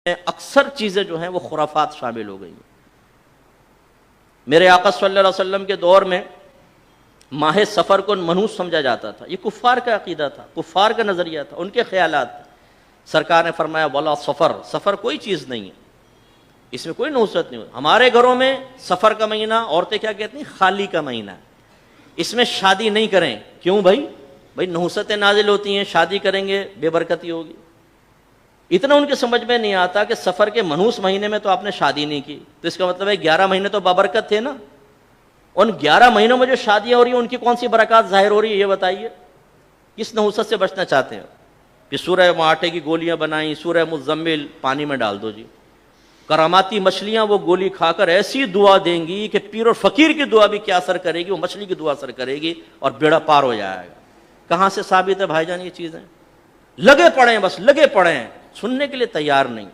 اکثر چیزیں جو ہیں وہ خرافات شامل ہو گئی ہیں۔ میرے آقا صلی اللہ علیہ وسلم کے دور میں ماہ سفر کو منحوس سمجھا جاتا تھا، یہ کفار کا عقیدہ تھا، کفار کا نظریہ تھا، ان کے خیالات تھے۔ سرکار نے فرمایا ولا سفر، سفر کوئی چیز نہیں ہے، اس میں کوئی نحوست نہیں ہوئی۔ ہمارے گھروں میں سفر کا مہینہ عورتیں کیا کہتی ہیں؟ خالی کا مہینہ ہے، اس میں شادی نہیں کریں۔ کیوں بھائی نحوستیں نازل ہوتی ہیں، شادی کریں گے بے برکتی ہوگی۔ اتنا ان کے سمجھ میں نہیں آتا کہ سفر کے منحوس مہینے میں تو آپ نے شادی نہیں کی، تو اس کا مطلب ہے 11 مہینے تو بابرکت تھے نا۔ ان 11 مہینوں میں جو شادیاں ہو رہی ہیں ان کی کون سی برکات ظاہر ہو رہی ہے یہ بتائیے؟ کس نحوست سے بچنا چاہتے ہیں کہ سورہ آٹے کی گولیاں بنائیں، سورہ مزمل پانی میں ڈال دو جی، کراماتی مچھلیاں وہ گولی کھا کر ایسی دعا دیں گی کہ پیر اور فقیر کی دعا بھی کیا اثر کرے گی، وہ مچھلی کی دعا اثر کرے گی اور بیڑا پار ہو جائے گا۔ کہاں سے ثابت ہے بھائی جان یہ چیزیں؟ لگے پڑے ہیں، بس لگے پڑے ہیں، سننے کے لیے تیار نہیں۔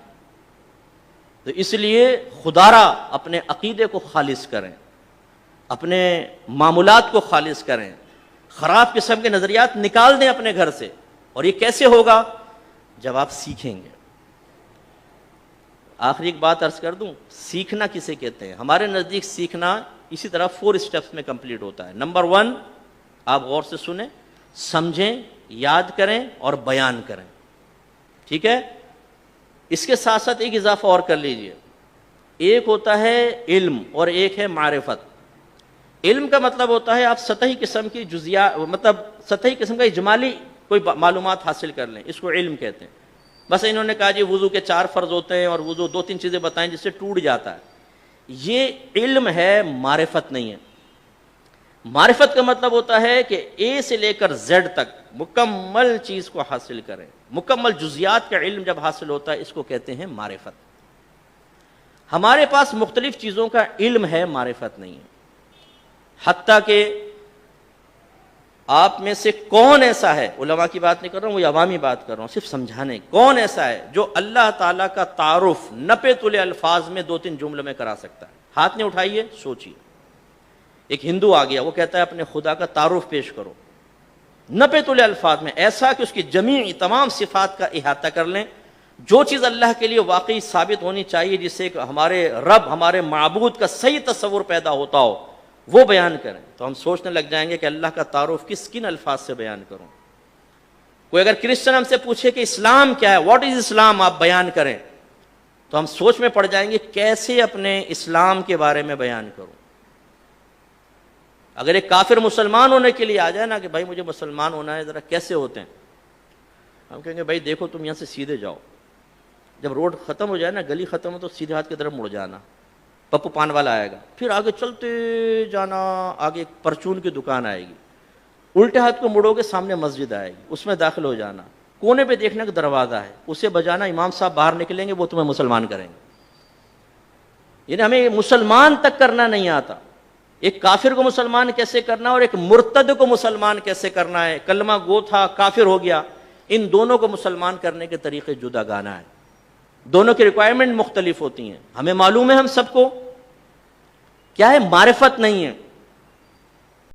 تو اس لیے خدارا اپنے عقیدے کو خالص کریں، اپنے معمولات کو خالص کریں، خراب قسم کے نظریات نکال دیں اپنے گھر سے۔ اور یہ کیسے ہوگا؟ جب آپ سیکھیں گے۔ آخری ایک بات عرض کر دوں، سیکھنا کسے کہتے ہیں؟ ہمارے نزدیک سیکھنا اسی طرح 4 اسٹیپس میں کمپلیٹ ہوتا ہے۔ نمبر 1، آپ غور سے سنیں، سمجھیں، یاد کریں اور بیان کریں، ٹھیک ہے؟ اس کے ساتھ ساتھ ایک اضافہ اور کر لیجئے، ایک ہوتا ہے علم اور ایک ہے معرفت۔ علم کا مطلب ہوتا ہے آپ سطحی قسم کی سطحی قسم کا اجمالی کوئی معلومات حاصل کر لیں، اس کو علم کہتے ہیں۔ بس انہوں نے کہا جی وضو کے 4 فرض ہوتے ہیں اور وضو 2-3 چیزیں بتائیں جس سے ٹوٹ جاتا ہے، یہ علم ہے، معرفت نہیں ہے۔ معرفت کا مطلب ہوتا ہے کہ اے سے لے کر زیڈ تک مکمل چیز کو حاصل کریں، مکمل جزیات کا علم جب حاصل ہوتا ہے اس کو کہتے ہیں معرفت۔ ہمارے پاس مختلف چیزوں کا علم ہے، معرفت نہیں ہے۔ حتیٰ کہ آپ میں سے کون ایسا ہے، علماء کی بات نہیں کر رہا ہوں، وہ عوامی بات کر رہا ہوں، صرف سمجھانے، کون ایسا ہے جو اللہ تعالیٰ کا تعارف نپے تلے الفاظ میں 2-3 جملوں میں کرا سکتا ہے؟ ہاتھ نہیں اٹھائیے، سوچیے۔ ایک ہندو آ گیا، وہ کہتا ہے اپنے خدا کا تعارف پیش کرو نپے تلے الفاظ میں، ایسا کہ اس کی تمام صفات کا احاطہ کر لیں، جو چیز اللہ کے لیے واقعی ثابت ہونی چاہیے، جس سے ہمارے رب، ہمارے معبود کا صحیح تصور پیدا ہوتا ہو، وہ بیان کریں۔ تو ہم سوچنے لگ جائیں گے کہ اللہ کا تعارف کن الفاظ سے بیان کروں۔ کوئی اگر کرسچن ہم سے پوچھے کہ اسلام کیا ہے، واٹ از اسلام، آپ بیان کریں، تو ہم سوچ میں پڑ جائیں گے کیسے اپنے اسلام کے بارے میں بیان کروں۔ اگر ایک کافر مسلمان ہونے کے لیے آ جائے نا کہ بھائی مجھے مسلمان ہونا ہے، ذرا کیسے ہوتے ہیں، ہم کہیں گے بھائی دیکھو تم یہاں سے سیدھے جاؤ، جب روڈ ختم ہو جائے نا، گلی ختم ہو، تو سیدھے ہاتھ کی طرف مڑ جانا، پپو پان والا آئے گا، پھر آگے چلتے جانا، آگے ایک پرچون کی دکان آئے گی، الٹے ہاتھ کو مڑو گے سامنے مسجد آئے گی، اس میں داخل ہو جانا، کونے پہ دیکھنے کا دروازہ ہے، اسے بجانا، امام صاحب باہر نکلیں گے، وہ تمہیں مسلمان کریں گے۔ یعنی ہمیں مسلمان تک کرنا نہیں آتا، ایک کافر کو مسلمان کیسے کرنا اور ایک مرتد کو مسلمان کیسے کرنا ہے، کلمہ گو تھا کافر ہو گیا، ان دونوں کو مسلمان کرنے کے طریقے جدا گانا ہے، دونوں کی ریکوائرمنٹ مختلف ہوتی ہیں۔ ہمیں معلوم ہے ہم سب کو کیا ہے، معرفت نہیں ہے۔